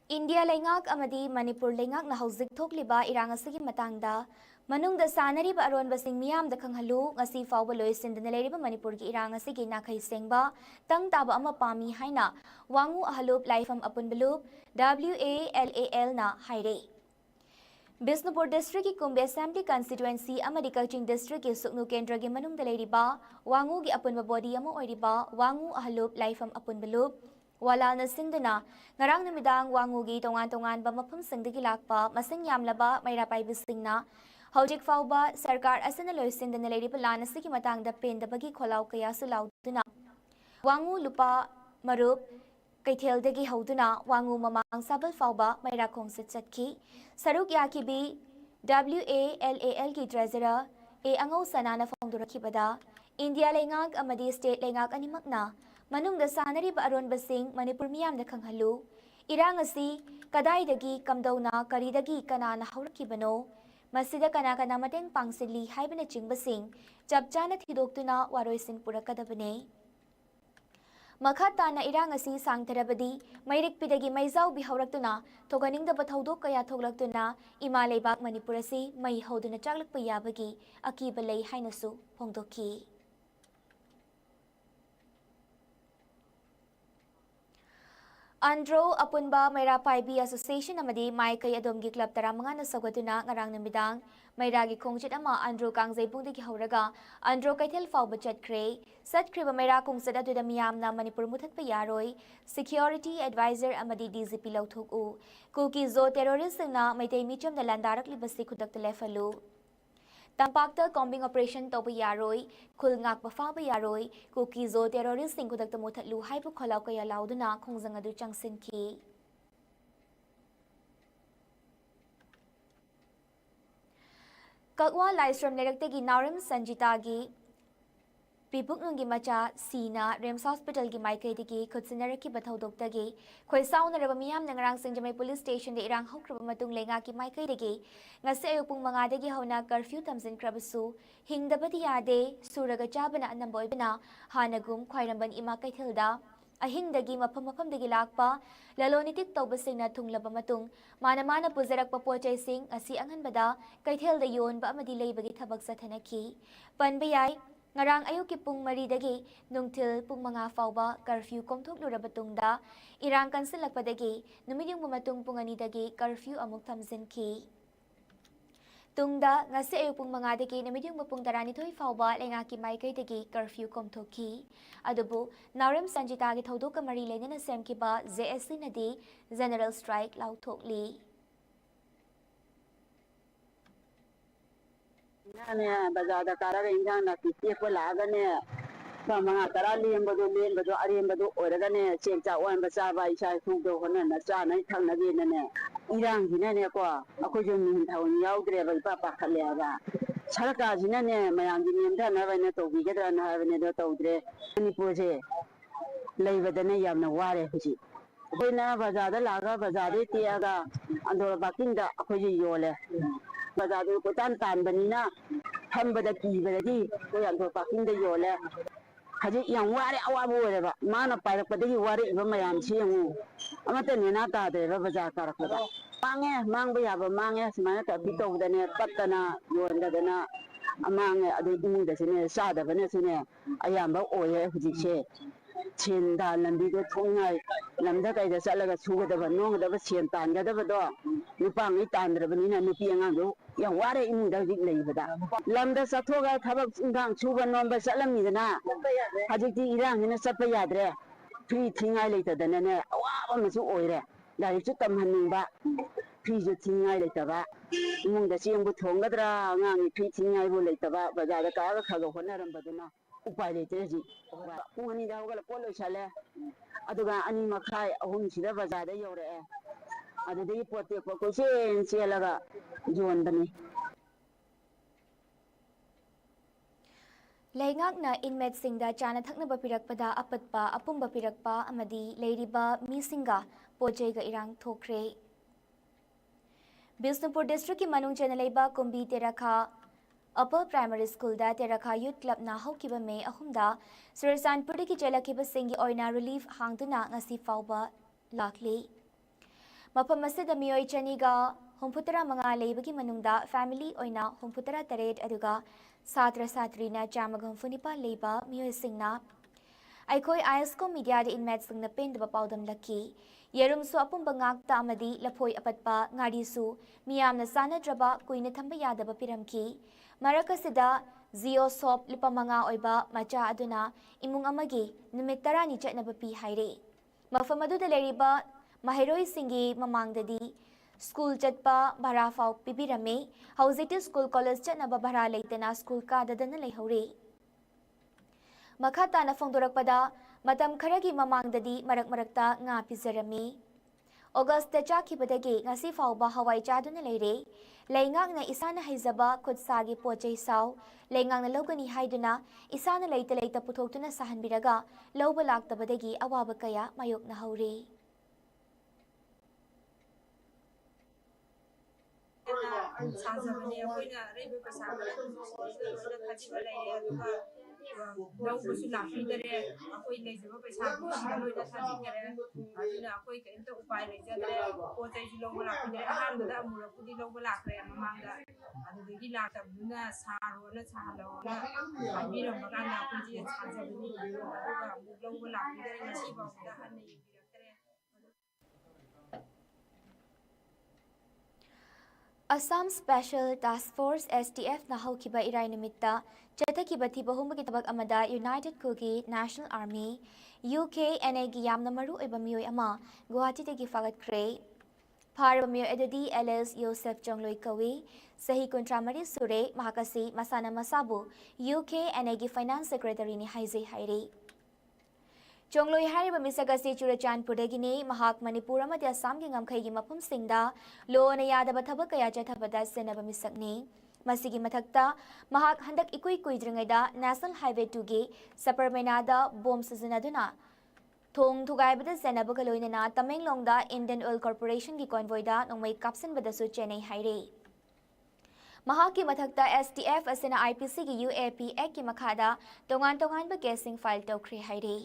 India lengak amadi Manipur lengak na hauzik thokliba irang asigi matangda manungda sanariba aronba sing miyam da khanghalu ngasi fawba loisindna leiriba Manipur ki irang asigi nakhai sengba tang taba ama pami haina wangu ahalup laifam apunbalup WALAL na haire Bisnupur district ki Kumbe Assembly constituency amadi Kaching district ki Suknu Kendra ki manungda leiriba wangu ki apunba body ama oiriba wangu ahalup laifam apunbalup Wala na singduna ngarang namidang wangugi tongan ba mafum singdagi lakpa masing yamlaba mayrapai bisingna hojik fawba sarkar asana loisindana leiriba lana sigi matangda pendabagi kholaw kaya sulauduna wangu lupa marup kaithel-dagi hauduna wangu mamang sabal fawba mayrakong sitchatki saruk yakibi WALAL ki treasurer angau sanana fongdurakibada India lengak amadi state lengak animakna Manungda sanariba aronba sing Manipur miyamda khanghalu irang asi kadaidagi kamdauna karidagi kanana haurakibano masida kana mateng pangsili haibana chingba sing chapchana thidoktuna waroisin purakadabane makhatana irang asi sangtharabadi mairikpidagi maizau bi hauraktuna thoganingdaba thodok kaya thoglaktuna ima leibak Manipur asi mai hauduna chaklakpa yabagi akiba lei hainasu phongdoki Andro apunba Mayrapai B Association amadi Maikai Adomgi Club taramanga na sagatuna ngarang namidang Mayragi khongchit ama Andro Kangjay bungdagi hauraga Andro kaithel fawba chatkre satkriba Mayra khongchit aduda miyamna Manipur muthatpa yaroi Security Advisor amadi DGP lauthoku Kuki zo terrorist na Maitay micham na landarakli basi khudakta lefalu Tampakta combing operation toba yaroi khul ngak bafaba yaroi kuki zo terrorist sing khudakta mothatlu haibu kholaw kaya lauduna khongjang adu changsinki Kakwa livestream lerakte gi Narim Sanjita gi Pibuk nungi macha Sina Rems Hospital gi Maikai digi khutsinaraki bathodokdagi khoi saunaraba miyam nangrang Singjamai Police Station de irang hokraba matung lenga ki Maikai digi ngase ayupung mga dagi hauna curfew tamsin krabasu hingdabadi yade suraga chabana anamboybana hanagum khwairamban ima kaithilda ahingdagi mafam-mafamdagi lakpa lalonitik tawbasingna thunglaba matung mana puzarakpa pochai sing asi anganbada kaithilda yonba amadi leibagi thabak sathanaki panbayai Ngarang ayuki pung maridagi nungtil pung mga fawba curfew komthoklura batungda irang kansilakpadagi numidyung bumatung punganidagi curfew amuk tamzinki Tungda ngasi ayupung mga dagi numidyung mapung taranitoy fawba lengaki Maikai dagi curfew komthoki adubu Narim Sanjita gi thodok ka marilay na nasemki ba ZSC nadi General Strike lauthokli Bazada Kara Ingana, people Lagane, Mamma Karali and Badu, Ariam Badu, Oregane, Chenta, one Basava, Chai Fugo, and Sana, Tanagin, Iran, Hinanaqua, Akujun, Town, Yaudre, Papa Kaleva. Saraka, Zinane, my Andian, never net of Vigata and having a dot of the Manipur. ꯂꯩꯕꯗꯅ ꯌꯥꯝꯅ ꯋꯥꯔꯦ ꯍꯧꯖꯤꯛ ꯑꯩꯈꯣꯏꯅ ꯕꯖꯥꯔꯗ ꯂꯥꯛꯑꯒ ꯕꯖꯥꯔꯗꯩ ꯇꯦꯛꯑꯒ ꯑꯟꯗꯣꯔ ꯄꯥꯔꯀꯤꯡꯗ ꯑꯩꯈꯣꯏꯁꯦ ꯌꯣꯜꯂꯦ ꯕꯖꯥꯔꯗꯨ ꯀꯣꯏꯇꯥꯟ ꯇꯥꯟꯕꯅꯤꯅ ꯐꯝꯕꯗ ꯀꯤꯕꯗꯒꯤ ꯑꯩꯈꯣꯏ ꯑꯟꯗꯣꯔ ꯄꯥꯔꯀꯤꯡꯗ ꯌꯣꯜꯂꯦ ꯍꯧꯖꯤꯛ ꯌꯥꯝ ꯋꯥꯔꯦ ꯑꯋꯥꯕ ꯑꯣꯏꯔꯦꯕ ꯃꯥꯅ ꯄꯥꯏꯔꯛꯄꯗꯒꯤ ꯋꯥꯔꯛꯏꯕ ꯃꯌꯥꯝꯁꯤ ꯌꯦꯡꯉꯨ ꯑꯃꯠꯇ ꯅꯦꯅꯥ ꯇꯥꯗ꯭ꯔꯦꯕ ꯕꯖꯥꯔ ꯀꯥꯔꯛꯄꯗ ꯃꯥꯡꯕ ꯌꯥꯕ ꯃꯥꯡꯉꯦ ꯁꯨꯃꯥꯏꯅ ꯀꯔꯐ꯭ꯌꯨ ꯇꯧꯕꯗꯅꯦ ꯄꯠꯇꯅ ꯌꯣꯟꯗꯗꯅ ꯑꯃꯥꯡꯉꯦ ꯑꯗꯩ ꯏꯃꯨꯡꯗꯁꯨꯅꯦ ꯆꯥꯗꯕꯅꯁꯨꯅꯦ ꯑꯌꯥꯝꯕ ꯑꯣꯏꯌꯦ ꯍꯧꯖꯤꯛꯁꯦ ꯁꯦꯟ ꯗꯥꯟ ꯂꯝꯕꯤꯗꯣ ꯊꯣꯛꯉꯥꯏ ꯂꯝꯗ ꯀꯩꯗ ꯆꯠꯂꯒ ꯁꯨꯒꯗꯕ ꯅꯣꯡꯒꯗꯕ ꯁꯦꯟ ꯇꯥꯟꯒꯗꯕꯗꯣ ꯅꯨꯄꯥꯉꯩ ꯇꯥꯟꯗ꯭ꯔꯕꯅꯤꯅ ꯅꯨꯄꯤ ꯑꯉꯥꯡꯗꯣ ꯌꯥꯝ ꯋꯥꯔꯦ ꯏꯃꯨꯡꯗ ꯍꯧꯖꯤꯛ ꯂꯩꯕꯗ ꯂꯝꯗ ꯆꯠꯊꯣꯛꯑꯒ ꯊꯕꯛ ꯏꯟꯈꯥꯡ ꯁꯨꯕ ꯅꯣꯝꯕ ꯆꯠꯂꯝꯃꯤꯗꯅ ꯍꯧꯖꯤꯛꯇꯤ ꯏꯔꯥꯡꯁꯤꯅ ꯆꯠꯄ ꯌꯥꯗ꯭ꯔꯦ ꯐ꯭ꯔꯤ ꯊꯤꯉꯥꯏ ꯂꯩꯇꯗꯅꯅꯦ ꯑꯋꯥꯕ ꯑꯃꯁꯨ ꯑꯣꯏꯔꯦ ꯂꯥꯏꯔꯤꯛꯁꯨ ꯇꯝꯍꯟꯅꯤꯡꯕ ꯐꯤꯁꯨ ꯊꯤꯉꯥꯏ ꯂꯩꯇꯕ ꯏꯃꯨꯡꯗ ꯆꯦꯡꯕꯨ ꯊꯣꯡꯒꯗ꯭ꯔꯥ ꯑꯉꯥꯡꯒꯤ ꯐꯤ ꯊꯤꯉꯥꯏꯕꯨ ꯂꯩꯇꯕ ꯕꯖꯥꯔꯗ ꯀꯥꯔꯒ ꯈꯔ ꯍꯣꯠꯅꯔꯝꯕꯗꯨꯅ ꯎꯄꯥꯏ ꯂꯩꯇ꯭ꯔꯦ ꯍꯧꯖꯤꯛ ꯄꯨꯡ 2ꯗ ꯍꯧꯒꯠꯂ ꯄꯣꯠ ꯂꯣꯏꯁꯜꯂꯦ ꯑꯗꯨꯒ 2:30 3 ꯕꯖꯥꯔꯗ ꯌꯧꯔꯛꯑꯦ ꯑꯗꯨꯗꯒꯤ ꯄꯣꯠ ꯇꯦꯛꯄ ꯀꯣꯏꯆꯦꯟ ꯆꯦꯜꯂꯒ ꯌꯣꯟꯕꯅꯤ ꯂꯩꯉꯥꯛꯅ ꯏꯟꯃꯦꯠꯁꯤꯡꯗ ꯆꯥꯅ ꯊꯛꯅꯕ ꯄꯤꯔꯛꯄꯗ ꯑꯄꯠꯄ ꯑꯄꯨꯝꯕ ꯄꯤꯔꯛꯄ ꯑꯃꯗꯤ ꯂꯩꯔꯤꯕ ꯃꯤꯁꯤꯡꯒ ꯄꯣꯠꯆꯩꯒ ꯏꯔꯥꯡ ꯊꯣꯛꯈ꯭ꯔꯦ ꯕꯤꯁꯅꯨꯄꯨꯔ ꯗꯤꯁꯇ꯭ꯔꯤꯛꯀꯤ ꯃꯅꯨꯡ ꯆꯟꯅ ꯂꯩꯕ ꯀꯨꯝꯕꯤ ꯇꯦꯔꯥꯈꯥ ꯑꯄꯔ ꯄ꯭ꯔꯥꯏꯃꯥꯔꯤ ꯁ꯭ꯀꯨꯜꯗ ꯇꯦꯔꯥꯈꯥ ꯌꯨꯠ ꯀ꯭ꯂꯕꯅ ꯍꯧꯈꯤꯕ ꯃꯦ 3ꯗ ꯆꯨꯔꯆꯥꯟꯄꯨꯔꯗꯒꯤ ꯆꯦꯜꯂꯛꯈꯤꯕꯁꯤꯡꯒꯤ ꯑꯣꯏꯅ ꯔꯤꯂꯤꯐ ꯍꯥꯡꯗꯨꯅ ꯉꯁꯤ ꯐꯥꯎꯕ ꯂꯥꯛꯂꯤ ꯃꯐꯝ ꯑꯁꯤꯗ ꯃꯤꯑꯣꯏ 235 ꯂꯩꯕꯒꯤ ꯃꯅꯨꯡꯗ ꯐꯦꯃꯤꯂꯤ ꯑꯣꯏꯅ 78 ꯑꯗꯨꯒ ꯁꯥꯇ꯭ꯔ ꯁꯥꯇ꯭ꯔꯤꯅ 194 ꯂꯩꯕ ꯃꯤꯑꯣꯏꯁꯤꯡꯅ ꯑꯩꯈꯣꯏ ꯑꯥꯏꯁꯀꯣꯝ ꯃꯤꯗꯤꯌꯥꯗ ꯏꯟꯃꯦꯠꯁꯤꯡꯅ ꯄꯦꯟꯗꯕ ꯄꯥꯎꯗꯝꯂꯛꯈꯤ ꯌꯦꯔꯨꯝꯁꯨ ꯑꯄꯨꯝꯕ ꯉꯥꯛꯇ ꯑꯃꯗꯤ ꯂꯐꯣꯏ ꯑꯄꯠꯄ ꯉꯥꯔꯤꯁꯨ ꯃꯤꯌꯥꯝꯅ ꯆꯥꯅꯗ꯭ꯔꯕ ꯀꯨꯏꯅ ꯊꯝꯕ ꯌꯥꯗꯕ ꯄꯤꯔꯝꯈꯤ ꯃꯔꯛ ꯑꯁꯤꯗ ꯖꯤꯑꯣ ꯁꯣꯞ ₹5 ꯑꯣꯏꯕ ꯃꯆꯥ ꯑꯗꯨꯅ ꯏꯃꯨꯡ ꯑꯃꯒꯤ ꯅꯨꯃꯤꯠ 10ꯅꯤ ꯆꯠꯅꯕ ꯄꯤ ꯍꯥꯏꯔꯦ ꯃꯐꯝ ꯑꯗꯨꯗ ꯂꯩꯔꯤꯕ ꯃꯍꯩꯔꯣꯏꯁꯤꯡꯒꯤ ꯃꯃꯥꯡꯗꯗꯤ ꯁ꯭ꯀꯨꯜ ꯆꯠꯄ ꯚꯔꯥ ꯐꯥꯎ ꯄꯤꯕꯤꯔꯝꯃꯤ ꯍꯧꯖꯤꯛꯇꯤ ꯁ꯭ꯀꯨꯜ ꯀꯣꯂꯦꯖ ꯆꯠꯅꯕ ꯚꯔꯥ ꯂꯩꯇꯅ ꯁ꯭ꯀꯨꯜ ꯀꯥꯗꯗꯅ ꯂꯩꯍꯧꯔꯦ ꯃꯈꯥ ꯇꯥꯅ ꯐꯣꯡꯗꯣꯔꯛꯄꯗ ꯃꯇꯝ ꯈꯔꯒꯤ ꯃꯃꯥꯡꯗꯗꯤ ꯃꯔꯛ ꯃꯔꯛꯇ ꯉꯥ ꯄꯤꯖꯔꯝꯃꯤ ꯑꯣꯒꯁꯇ ꯆꯥꯈꯤꯕꯗꯒꯤ ꯉꯁꯤ ꯐꯥꯎꯕ ꯍꯋꯥꯏ ꯆꯥꯗꯨꯅ ꯂꯩꯔꯦ ꯂꯩꯉꯥꯛꯅ ꯏꯁꯥꯅ ꯍꯩꯖꯕ ꯈꯨꯠꯁꯥꯒꯤ ꯄꯣꯠꯆꯩ ꯁꯥꯎ ꯂꯩꯉꯥꯛꯅ ꯂꯧꯒꯅꯤ ꯍꯥꯏꯗꯨꯅ ꯏꯁꯥꯅ ꯂꯩꯇ ꯄꯨꯊꯣꯛꯇꯨꯅ ꯁꯥꯍꯟꯕꯤꯔꯒ ꯂꯧꯕ ꯂꯥꯛꯇꯕꯗꯒꯤ ꯑꯋꯥꯕ ꯀꯌꯥ ꯃꯥꯌꯣꯛꯅꯍꯧꯔꯦ ꯁꯥꯖꯕꯅꯦ ꯑꯩꯈꯣꯏꯅ ꯑꯔꯩꯕ ꯄꯩꯁꯥ ꯈꯔ ꯂꯣꯏꯅ ꯊꯥꯖꯤꯕ ꯂꯩꯔꯦ ꯑꯗꯨꯒ ꯂꯧꯕꯁꯨ ꯂꯥꯛꯄꯤꯗꯔꯦ ꯑꯩꯈꯣꯏ ꯂꯩꯖꯕ ꯄꯩꯁꯥꯗꯨ ꯁꯤꯗ ꯂꯣꯏꯅ ꯊꯥꯖꯤꯟꯈꯔꯦ ꯑꯗꯨꯅ ꯑꯩꯈꯣꯏ ꯀꯔꯤꯝꯇ ꯎꯄꯥꯏ ꯂꯩꯖꯗ꯭ꯔꯦ ꯄꯣꯠ ꯆꯩꯁꯨ ꯂꯧꯕ ꯂꯥꯛꯄꯤꯗꯔꯦ ꯑꯍꯥꯟꯕꯗ ꯑꯃꯨꯔꯛꯄꯨꯗꯤ ꯂꯧꯕ ꯂꯥꯛꯈ꯭ꯔꯦ ꯃꯃꯥꯡꯗ ꯑꯗꯨꯗꯒꯤ ꯂꯥꯛꯇꯕꯗꯨꯅ ꯁꯥꯔꯣꯅ ꯁꯥꯍꯜꯂꯣꯅ ꯍꯥꯏꯕꯤꯔꯝꯕ ꯀꯥꯟꯗ ꯑꯩꯈꯣꯏꯁꯦ ꯁꯥꯖꯕꯅꯤ ꯑꯗꯨꯒ ꯑꯃꯨꯛ ꯂꯧꯕ ꯂꯥꯛꯄꯤꯗꯔꯦ ꯉꯁꯤ ꯐꯥꯎꯕꯗ ꯍꯟꯅ ꯌꯦꯡꯕꯤꯔꯛꯇ꯭ꯔꯦ Assam Special Task Force STF na haukiba irai numitta ꯆꯠꯊꯈꯤꯕ ꯊꯤꯕ ꯍꯨꯝꯕꯒꯤ ꯊꯕꯛ ꯑꯃꯗ ꯌꯨꯅꯥꯏꯇꯦꯗ ꯀꯨꯀꯤ ꯅꯦꯁꯅꯦꯜ ꯑꯥꯔꯃꯤ UKNAꯒꯤ ꯌꯥꯝꯅ ꯃꯔꯨ ꯑꯣꯏꯕ ꯃꯤꯑꯣꯏ ꯑꯃ ꯒꯨꯋꯥꯍꯥꯇꯤꯗꯒꯤ ꯐꯥꯒꯠꯈ꯭ꯔꯦ ꯐꯥꯔꯕ ꯃꯤꯑꯣꯏ ꯑꯗꯨꯗꯤ ꯑꯦꯂꯦꯁ ꯌꯣꯁꯦꯐ ꯆꯣꯡꯂꯣꯏ ꯀꯧꯏ ꯆꯍꯤ 33 ꯁꯨꯔꯦ ꯃꯍꯥꯛ ꯑꯁꯤ ꯃꯁꯥꯅ ꯃꯁꯥꯕꯨ UKNAꯒꯤ ꯐꯥꯏꯅꯥꯟꯁ ꯁꯦꯀ꯭ꯔꯦꯇꯔꯤꯅꯤ ꯍꯥꯏꯖꯩ ꯍꯥꯏꯔꯤ ꯆꯣꯡꯂꯣꯏ ꯍꯥꯏꯔꯤꯕ ꯃꯤꯁꯛ ꯑꯁꯤ ꯆꯨꯔꯆꯥꯟꯄꯨꯔꯗꯒꯤꯅꯤ ꯃꯍꯥꯛ ꯃꯅꯤꯄꯨꯔ ꯑꯃꯗꯤ ꯑꯁꯥꯝꯒꯤ ꯉꯝꯈꯩꯒꯤ ꯃꯐꯝꯁꯤꯡꯗ ꯂꯣꯅ ꯌꯥꯗꯕ ꯊꯕꯛ ꯀꯌꯥ ꯆꯠꯊꯕꯗ ꯁꯦꯟꯅꯕ ꯃꯤꯁꯛꯅꯤ ꯃꯁꯤꯒꯤ ꯃꯊꯛꯇ ꯃꯍꯥꯛ ꯍꯟꯗꯛ ꯏꯀꯨꯏ ꯀꯨꯏꯗ꯭ꯔꯤꯉꯩꯗ ꯅꯦꯁꯅꯦꯜ ꯍꯥꯏꯋꯦ 2ꯒꯤ ꯁꯄꯔꯃꯦꯅꯥꯗ ꯕꯣꯝ ꯁꯤꯖꯤꯟꯅꯗꯨꯅ ꯊꯣꯡ ꯊꯨꯒꯥꯏꯕꯗ ꯁꯦꯟꯅꯕꯒ ꯂꯣꯏꯅꯅ ꯇꯃꯦꯡꯂꯣꯡꯗ ꯏꯟꯗꯤꯌꯟ ꯑꯣꯏꯜ ꯀꯣꯔꯄꯣꯔꯦꯁꯟꯒꯤ ꯀꯣꯟꯚꯣꯏꯗ ꯅꯣꯡꯃꯩ ꯀꯥꯞꯁꯤꯟꯕꯗꯁꯨ ꯆꯦꯟꯅꯩ ꯍꯥꯏꯔꯤ ꯃꯍꯥꯛꯀꯤ ꯃꯊꯛꯇ STF ꯑꯁꯤꯅ IPCꯒꯤ UAP ꯑꯦꯛꯀꯤ ꯃꯈꯥꯗ ꯇꯣꯉꯥꯟ-ꯇꯣꯉꯥꯟꯕ ꯀꯦꯁꯁꯤꯡ ꯐꯥꯏꯜ ꯇꯧꯈ꯭ꯔꯦ ꯍꯥꯏꯔꯤ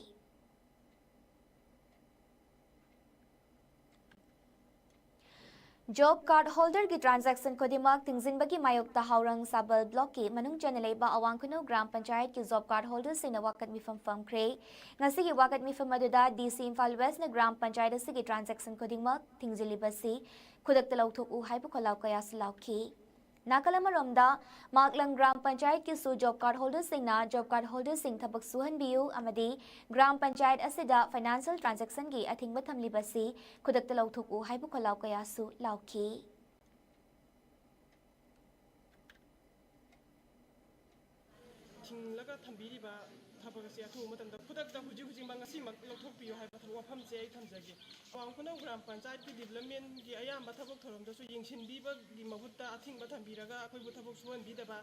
ꯖꯣब ꯀꯥꯔड ꯍꯣꯜꯗꯔꯒꯤ ꯇ꯭ꯔꯥꯟꯖꯦꯛꯁꯟ ꯈꯨꯗꯤꯡꯃꯛ ꯊꯤꯡꯖꯤꯟꯕꯒꯤ ꯃꯥꯌꯣꯛꯇ ꯍꯥꯎꯔꯪ ꯁꯥꯕꯜ ꯕ꯭ꯂꯣꯛꯀꯤ ꯃꯅꯨꯡ ꯆꯟꯅ ꯂꯩꯕ ꯑꯋꯥꯡ ꯈꯨꯅꯧ ꯒ꯭ꯔꯥꯝ ꯄꯟꯆꯥꯌꯠꯀꯤ ꯖꯣब ꯀꯥꯔड ꯍꯣꯜꯗꯔꯁꯤꯡꯅ ꯋꯥꯀꯠ ꯃꯤꯐꯝ ꯐꯝꯈ꯭ꯔꯦ ꯉꯁꯤꯒꯤ ꯋꯥꯀꯠ ꯃꯤꯐꯝ ꯑꯗꯨꯗ DC ꯏꯝꯐꯥꯜ ꯋꯦꯁꯠꯅ ꯒ꯭ꯔꯥꯝ ꯄꯟꯆꯥꯌꯠ ꯑꯁꯤꯒꯤ ꯇ꯭ꯔꯥꯟꯖꯦꯛꯁꯟ ꯈꯨꯗꯤꯡꯃꯛ ꯊꯤꯡꯖꯤꯜꯂꯤꯕꯁꯤ ꯈꯨꯗꯛꯇ ꯂꯧꯊꯣꯛꯎ ꯍꯥꯏꯕ ꯈꯣꯜꯂꯥꯎ ꯀꯌꯥꯁꯨ ꯂꯥꯎꯈꯤ ꯅꯥꯀꯜ ꯑꯃꯔꯣꯝꯗ ꯃꯥꯛꯂꯪ ꯒ꯭ꯔꯥꯝ ꯄꯟꯆꯥꯌꯠꯀꯤꯁꯨ ꯖꯣब ꯀꯥꯔड ꯍꯣꯜꯗꯔꯁꯤꯡꯅ ꯖꯣब ꯀꯥꯔड ꯍꯣꯜꯗꯔꯁꯤꯡ ꯊꯕꯛ ꯁꯨꯍꯟꯕꯤꯌꯨ ꯑꯃꯗꯤ ꯒ꯭ꯔꯥꯝ ꯄꯟꯆꯥꯌꯠ ꯑꯁꯤꯗ ꯐꯥꯏꯅꯥꯟꯁꯤꯌꯦꯜ ꯇ꯭ꯔꯥꯟꯖꯦꯛꯁꯟꯒꯤ ꯑꯊꯤꯡꯕ ꯊꯝꯂꯤꯕꯁꯤ ꯈꯨꯗꯛꯇ ꯂꯧꯊꯣꯛꯎ ꯍꯥꯏꯕ ꯈꯣꯜꯂꯥꯎ ꯀꯌꯥꯁꯨ ꯂꯥꯎꯈꯤ ꯊꯤꯡꯂꯒ ꯊꯝꯕꯤꯔꯤꯕ ꯊꯕꯛ ꯑꯁꯤ ꯑꯊꯨꯕ ꯃꯇꯝꯗ ꯈꯨꯗꯛꯇ ꯍꯧꯖꯤꯛꯃꯛ ꯉꯁꯤꯃꯛ ꯂꯧꯊꯣꯛꯄꯤꯌꯨ ꯍꯥꯏꯕ ꯋꯥꯐꯝꯁꯦ ꯑꯩ ꯊꯝꯖꯒꯦ ꯑꯋꯥꯡ ꯈꯨꯅꯧ ꯒ꯭ꯔꯥꯝ ꯄꯟꯆꯥꯌꯠꯀꯤ ꯗꯤꯕꯦꯂꯞꯃꯦꯟꯒꯤ ꯑꯌꯥꯝꯕ ꯊꯕꯛ ꯊꯧꯔꯝꯗꯁꯨ ꯌꯦꯡꯁꯤꯟꯕꯤꯕꯒꯤ ꯃꯍꯨꯠꯇ ꯑꯊꯤꯡꯕ ꯊꯝꯕꯤꯔꯒ ꯑꯩꯈꯣꯏꯕꯨ ꯊꯕꯛ ꯁꯨꯍꯟꯕꯤꯗꯕ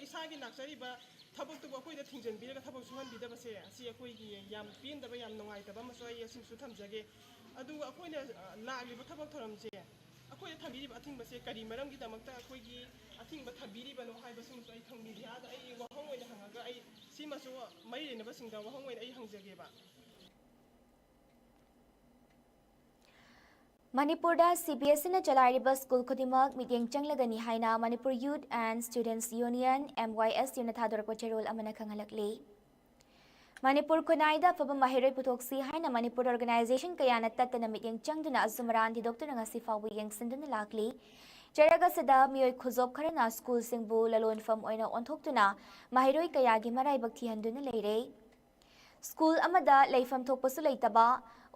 ꯏꯁꯥꯒꯤ ꯂꯥꯛꯆꯔꯤꯕ ꯊꯕꯛꯇꯨꯕꯨ ꯑꯩꯈꯣꯏꯗ ꯊꯤꯡꯖꯤꯟꯕꯤꯔꯒ ꯊꯕꯛ ꯁꯨꯍꯟꯕꯤꯗꯕꯁꯦ ꯑꯁꯤ ꯑꯩꯈꯣꯏꯒꯤ ꯌꯥꯝ ꯄꯦꯟꯗꯕ ꯌꯥꯝ ꯅꯨꯡꯉꯥꯏꯇꯕ ꯑꯃꯁꯨ ꯑꯩ ꯑꯁꯤꯁꯨ ꯊꯝꯖꯒꯦ ꯑꯗꯨꯒ ꯑꯩꯈꯣꯏꯅ ꯂꯥꯛꯂꯤꯕ ꯊꯕꯛ ꯊꯧꯔꯝꯁꯦ ꯑꯩꯈꯣꯏꯅ ꯊꯝꯕꯤꯔꯤꯕ ꯑꯊꯤꯡꯕꯁꯦ ꯀꯔꯤ ꯃꯔꯝꯒꯤꯗꯃꯛꯇ ꯑꯩꯈꯣꯏꯒꯤ ꯑꯊꯤꯡꯕ ꯊꯝꯕꯤꯔꯤꯕꯅꯣ ꯍꯥꯏꯕꯁꯤꯃꯁꯨ ꯑꯩ ꯈꯪꯕꯤꯔꯤ ꯑꯗ ꯑꯩ ꯋꯥꯍꯪ ꯑꯣꯏꯅ ꯍꯪꯉꯒ ꯑꯩ ꯁꯤꯃꯁꯨ ꯃꯔꯤ ꯂꯩꯅꯕꯁꯤꯡꯗ ꯋꯥꯍꯪ ꯑꯣꯏꯅ ꯑꯩ ꯍꯪꯖꯒꯦꯕ ꯃꯅꯤꯄꯨꯔꯗ CBSEꯅ ꯆꯂꯥꯏꯔꯤꯕ ꯁ꯭ꯀꯨꯜ ꯈꯨꯗꯤꯡꯃꯛ ꯃꯤꯠꯌꯦꯡ ꯆꯪꯂꯒꯅꯤ ꯍꯥꯏꯅ ꯃꯅꯤꯄꯨꯔ ꯌꯨꯠ ꯑꯦꯟड ꯁ꯭ꯇꯨꯗꯦꯟꯠꯁ ꯌꯨꯅꯤꯌꯟ MYSUꯅ ꯊꯥꯗꯣꯔꯛꯄ ꯆꯦꯔꯣꯜ ꯑꯃꯅ ꯈꯪꯍꯜꯂꯛꯂꯤ ꯃꯅꯤꯄꯨꯔ ꯈꯨꯟꯅꯥꯏꯗ ꯑꯐꯕ ꯃꯍꯩꯔꯣꯏ ꯄꯨꯊꯣꯛꯁꯤ ꯍꯥꯏꯅ ꯃꯅꯤꯄꯨꯔ ꯑꯣꯔꯒꯅꯥꯏꯖꯦꯁꯟ ꯀꯌꯥꯅ ꯇꯠꯇꯅ ꯃꯤꯠꯌꯦꯡ ꯆꯪꯗꯨꯅ ꯑꯆꯨꯝ-ꯑꯔꯥꯟ ꯊꯤꯗꯣꯛꯇꯨꯅ ꯉꯁꯤ ꯐꯥꯎꯕ ꯌꯦꯡꯁꯤꯟꯗꯨꯅ ꯂꯥꯛꯂꯤ ꯆꯩꯔꯛ ꯑꯁꯤꯗ ꯃꯤꯑꯣꯏ ꯈꯨꯖꯣꯞ ꯈꯔꯅ ꯁ꯭ꯀꯨꯜꯁꯤꯡꯕꯨ ꯂꯂꯣꯟꯐꯝ ꯑꯣꯏꯅ ꯑꯣꯟꯊꯣꯛꯇꯨꯅ ꯃꯍꯩꯔꯣꯏ ꯀꯌꯥꯒꯤ ꯃꯔꯥꯏꯕꯛ ꯊꯤꯍꯟꯗꯨꯅ ꯂꯩꯔꯦ स्कूल अमदा लेफम थोकपसु लेतबा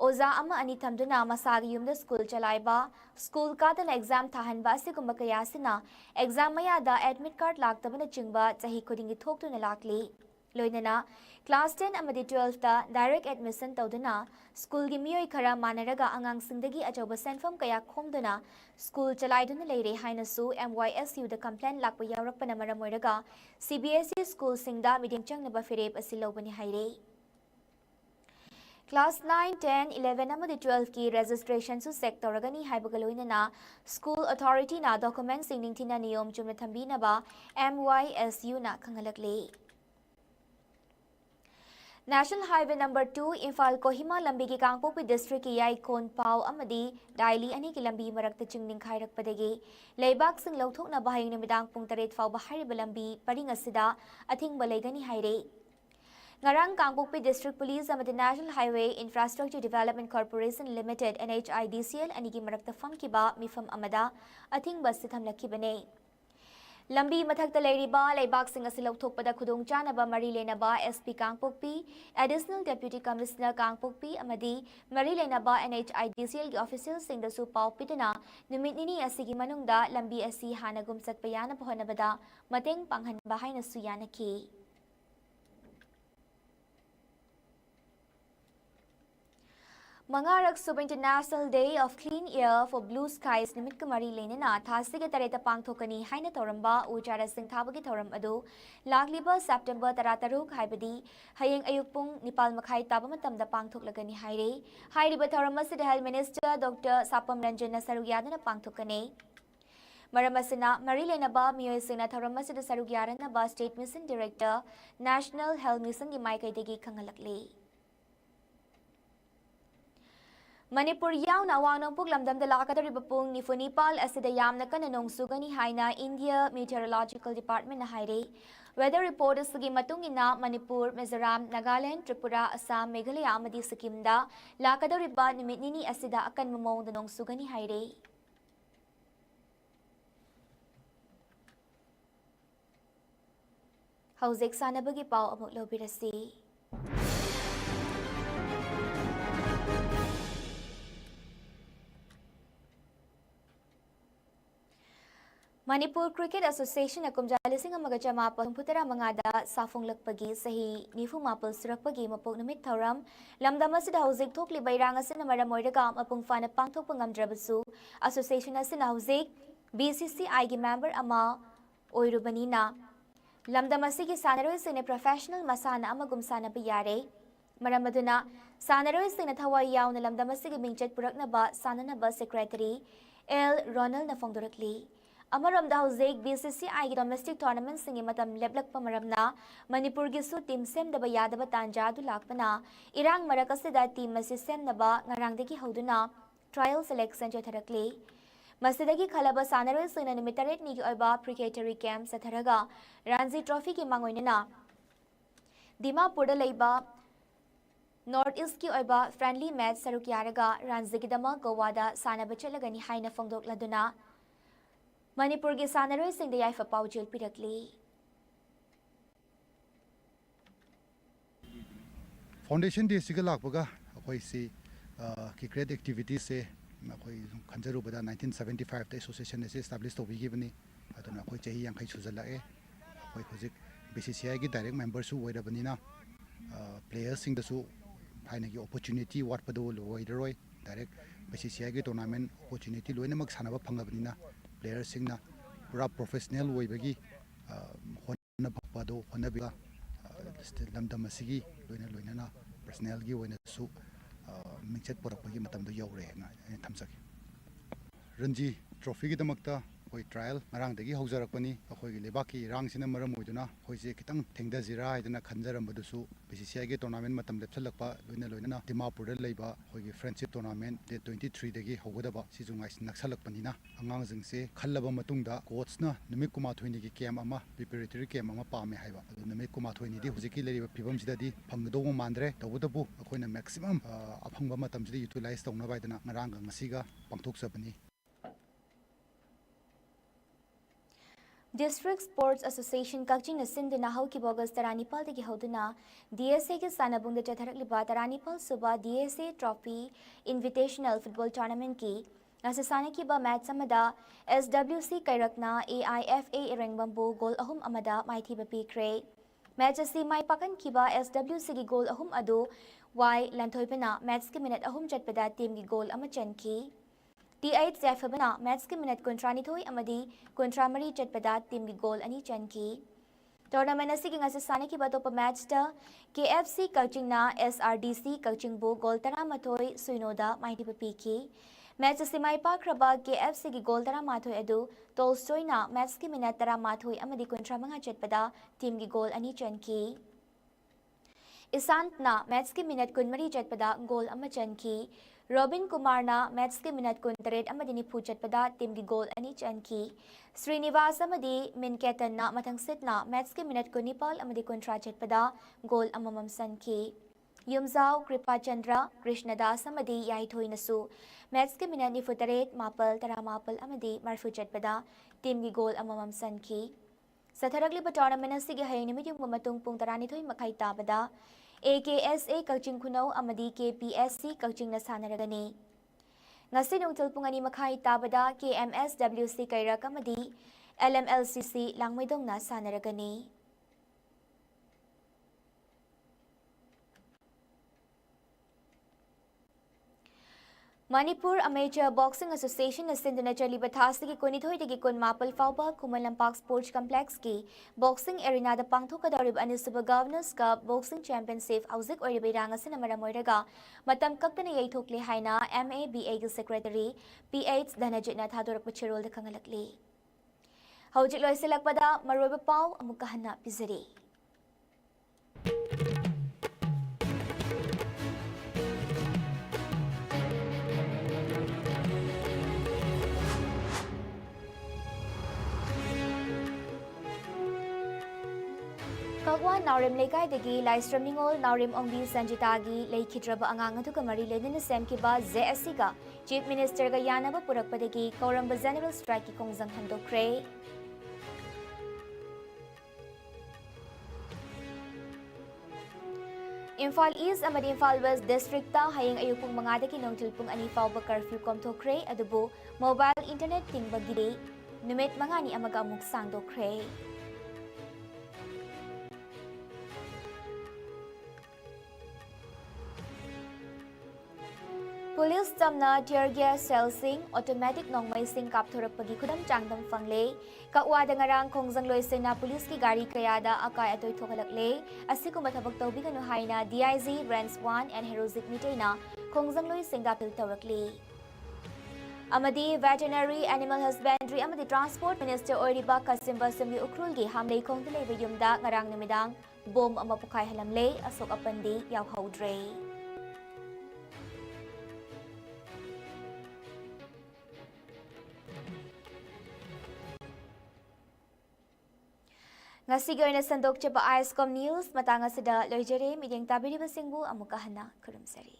ओजा अमा अनि थमदुना मसागी युमदा स्कूल चलाइबा स्कूल कादना एग्जाम थाहनबा असिगुम्बा कयासिना एग्जाम मयादा एडमिट कार्ड लाक्तबना चिंगबा चही खुदिंगी थोकतुना लाकली लोइनना क्लास 10 अमदी 12 ता डायरेक्ट एडमिशन तौदुना स्कूल गी मियोय खरा मानरगा अंगांग सिंगदगी अचौबा सेनफम कया खोमदुना स्कूल चलाइदुना लेरे हाइनसु MYSU दा कंप्लेंट लाकपा यावरकपना मरम ओइरगा CBSE स्कूल सिंगदा मीडियम चंगनबा फिरेप असि लौबनी हाइरे Class 9, 10, 11 amadi 12 की registration su sec toragani haibagaloinana school authority na document singning tina niyom chumna thambina ba MYSU na khangalakle National Highway number 2 Imphal Kohima lambi ki Kangpokpi district ki Yaikon Pau amadi Daily ani ki lambi marakta chingning khairakpadagi leibak sing lauthokna bahayung numidang pung 8 fauba hariba lambi paring asida athingba leigani haire Ngarang Kangpokpi District Police amadi National Highway Infrastructure Development Corporation Limited NHIDCL anigi marakta famkiba mifam amada athingba sithamlakhibane lambi mathakta leiriba leibak sing asi lauthokpada khudong chanaba mari lenaba SP Kangpokpi Additional Deputy Commissioner Kangpokpi amadi mari lenaba NHIDCL gi officials sing da su pau pituna numit nini asigi manungda lambi asi hanagum satpayana bhonabada mateng panghanba haina suyanaki Mangarak Sub International Day of Clean Air for Blue Skies Nimit Kamari Lenina Thasiga Tareta Pangthokani Haina Toramba Ujara Singh Thabagi Thoram Adu Lagliba September Tarataruk Haibadi Hayeng Ayukpung Nipal Makhai Tabamatamda Pangthoklagani Haire Hairiba Thoramasi the Health Minister Dr. Sapam Ranjana Sarugyanana Pangthokane Maramasina Marilenaba Mioisina Thoramasi the Sarugyanaba State Mission Director National Health Mission Gi Maikai Degi Kangalakle Manipur yauna awanongpuk lamdamda lakadariba pung nifunipal asida yamna kana nongsugani haina India Meteorological Department na haire weather report asigi matungina Manipur Mizoram Nagaland Tripura Assam Meghalaya amadi Sikimda lakadariba numit nini asida akan mamongda nongsugani haire Hauzik sanabagi pau amuk lobirasi Manipur Cricket Association na kumjalising ang magajamapang putera mangada sa funglakpagi sahi nifu mapal surakpagi mapok numit tauram lamdama sida hauzik thokli bairang asin na maramoyraga mapung fana pangthok pangamdrabasu association asin na hauzik BCCI gi member ama oirubanina lamdama sigi sanaroi sine professional masana ama gumsana biyare maramaduna sanaroi sine thawai yauna lamdama sigi mingchat puraknaba sananaba secretary L Ronald na fongdorakli Amaram da hauzik BCCI gi domestic tournament singi matam leblak pamaramna Manipur gi su team sem daba yadaba tanja du lakpana irang marakasida team masi sem naba ngarang degi hauduna trial selection chatharakli masidagi khalaba sanaroi sina nimitaret ni gi oiba precatory camp satharaga Ranji Trophy gi mangoinena Dimapur da leiba North East ki oiba friendly match saruk yaraga Ranji gi dama Goa da sanaba chalagani haina fongdok laduna Manipur gi sanaroi sing da yaifa paujil pirakli Foundation Day siga lakpaga akoi si cricket activity se akoi khanjaru bada 1975 ta association se establish to bigi bani aduna akoi chahi yang khai sujala e akoi hojik BCCI gi direct member su oirabani na ꯄ꯭ꯂꯦꯌꯔꯁꯤꯡꯗꯁꯨ ꯊꯥꯏꯅꯒꯤ opportunity ꯋꯥꯠꯄꯗꯨ ꯂꯣꯏꯔꯔꯣꯏ direct BCCIꯒꯤ tournament opportunity ꯂꯣꯏꯅꯃꯛ ꯁꯥꯟꯅꯕ ꯐꯪꯉꯕꯅꯤꯅ ꯄ꯭ꯂꯦꯌꯔꯁꯤꯡꯅ ꯄꯨꯔꯥ professional ꯑꯣꯏꯕꯒꯤ ꯍꯣꯠꯅꯕꯗꯣ ꯍꯣꯠꯅꯕꯤꯕ ꯂꯝꯗꯝ ꯑꯁꯤꯒꯤ ꯂꯣꯏꯅꯅ ꯄꯔꯁꯅꯦꯜꯒꯤ ꯑꯣꯏꯅꯁꯨ ꯃꯤꯡꯆꯠ ꯄꯨꯔꯛꯄꯒꯤ ꯃꯇꯝꯗꯣ ꯌꯧꯔꯦꯅ ꯑꯩꯅ ꯊꯝꯖꯒꯦ ꯔꯟꯖꯤ ꯇ꯭ꯔꯣꯐꯤꯒꯤꯗꯃꯛꯇ ꯑꯩꯈꯣꯏ ꯇ꯭ꯔꯥꯌꯦꯜ ꯉꯔꯥꯡꯗꯒꯤ ꯍꯧꯖꯔꯛꯄꯅꯤ ꯑꯩꯈꯣꯏꯒꯤ ꯂꯩꯕꯥꯛꯀꯤ ꯏꯔꯥꯡꯁꯤꯅ ꯃꯔꯝ ꯑꯣꯏꯗꯨꯅ ꯑꯩꯈꯣꯏꯁꯦ ꯈꯤꯇꯪ ꯊꯦꯡꯊꯖꯤꯔꯥ ꯍꯥꯏꯗꯅ ꯈꯟꯖꯔꯝꯕꯗꯨꯁꯨ BCCIꯒꯤ ꯇꯣꯔꯅꯥꯃꯦꯟ ꯃꯇꯝ ꯂꯦꯞꯁꯤꯜꯂꯛꯄ ꯂꯣꯏꯅꯅ ꯗꯤꯃꯥꯄꯨꯔꯗ ꯂꯩꯕ ꯑꯩꯈꯣꯏꯒꯤ ꯐ꯭ꯔꯦꯟꯗꯁꯤꯞ ꯇꯣꯔꯅꯥꯃꯦꯟ ꯗꯦꯠ 23ꯗꯒꯤ ꯍꯧꯒꯗꯕ ꯁꯤꯁꯨ ꯅꯛꯁꯜꯂꯛꯄꯅꯤꯅ ꯑꯉꯥꯡꯁꯤꯡꯁꯦ ꯈꯜꯂꯕ ꯃꯇꯨꯡꯗ ꯀꯣꯆꯅ ꯅꯨꯃꯤꯠ 12ꯅꯤꯒꯤ ꯀꯦꯝ ꯑꯃ ꯄ꯭ꯔꯤꯄꯦꯔꯦꯇꯔꯤ ꯀꯦꯝ ꯑꯃ ꯄꯥꯝꯃꯦ ꯍꯥꯏꯕ ꯑꯗꯨ ꯅꯨꯃꯤꯠ 12ꯅꯤꯗꯤ ꯍꯧꯖꯤꯛꯀꯤ ꯂꯩꯔꯤꯕ ꯐꯤꯕꯝꯁꯤꯗꯗꯤ ꯐꯪꯒꯗꯧꯕ ꯃꯥꯟꯗ꯭ꯔꯦ ꯇꯧꯕꯇꯕꯨ ꯑꯩꯈꯣꯏꯅ ꯃꯦꯛꯁꯤꯃꯝ ꯑꯐꯪꯕ ꯃꯇꯝꯁꯤꯗ ꯌꯨꯇꯤꯂꯥꯏꯖ ꯇꯧꯅꯕ ꯍꯥꯏꯗꯅ ꯉꯔꯥꯡꯒ ꯉꯁꯤꯒ ꯄꯥꯡꯊꯣꯛꯆꯕꯅꯤ District Sports Association Kakching Sinduna Haukiba August 19 dagi hoduna DSA ki sanabungda chatharakliba 19 suba DSA Trophy Invitational Football Tournament ki asasana kiba match amada SWC Kairakna AIFA Irengbambu goal ahum amada maithiba pikre match asi mai pakan kiba SWC ki goal ahum adu Y Lanthoipena match ki minute ahum chatpada team ki goal ama chanki T8 Zafabana match ki minute kontrani amadi kontramari chatpada team ki goal ani chanki tournament asigi ngasasana ki batopa match ta KFC Coaching na SRDC Coaching bu goal taramathoi suinoda maiti piki match asimai pakraba KFC ki goal taramathoi adu Tolstoy na match ki minute taramathoi amadi kontramanga chatpada team ki goal ani chanki Isant na match ki minute kunmari chatpada goal ama chanki Robin Kumar na match ki minute kun taret amadi nipu chatpada team ki goal ani chanki Srinivas amadi Minketan na mathang sit na match ki minute kun nipal amadi kontra chatpada goal amamam sanki Yumzao Kripa Chandra Krishnadas amadi Yaithoi nasu match ki minute nipu taret mapal taramapal amadi marfu chatpada team ki goal amamam sanki Satharagli ba tournament asigi hayni medium matung pung tarani thoi makai tabada AKSA Coaching Kunau amadi KPSC Coaching na sanaragani. Ngasi nungtil pungani makai tabada KMSWC Kairak amadi LMLCC Langmaidong na sanaragani. Manipur Amateur Boxing Association na sinduna chaliba thasigi kunithoi dagi kun mapal fauba Kumalampak Sports Complex ki boxing arena da pangthokadorib anisuba Governors Cup Boxing Championship hauzik oiribai rangasina maramoiraga matam kaktana yaithokle haina MABA gi Secretary PH Dhanajit thadorak pachirol da kangalakli hauzik loisilakpada maroiba pau amuka hana pizari Kagwa Naurim Lekai dagi Livestream Ningol Naurim Ongbi Sanjitagi Leikidraba Angang aduga mari ledina semkiba ZSC ga Chief Minister ga Yanaba Purakpadagi Kauramba General Strike ki Kongjang Handokre Imphal East amadi Imphal West District ta hayang ayupung mangadaki nongtilpung ani fauba curfew komthokre adubu mobile internet tingbagide numit mangani amaga amuk sangdokre Police tamna tear gas cell sing automatic nongmai sing kapthorakpagi khudam changdam fangle kakwa dangarang khongjang loisena police ki gari kayada akai atoi thokalakle asikuma thabak tawbiganu haina DIG Branch 1 and Heroic Mitaina khongjang loi singda pil tawrakli amadi veterinary animal husbandry amadi transport minister oiriba Kasimba Simbi Ukrul gi hamlei khongdalei bayumda ngarang numidang bom ama pukai halamle asok apandi yawhaudre Ngasi gawin na sandok chapa Iscom News matanga sida loijere mideng tabiri basingbu amuka hana kurumsari.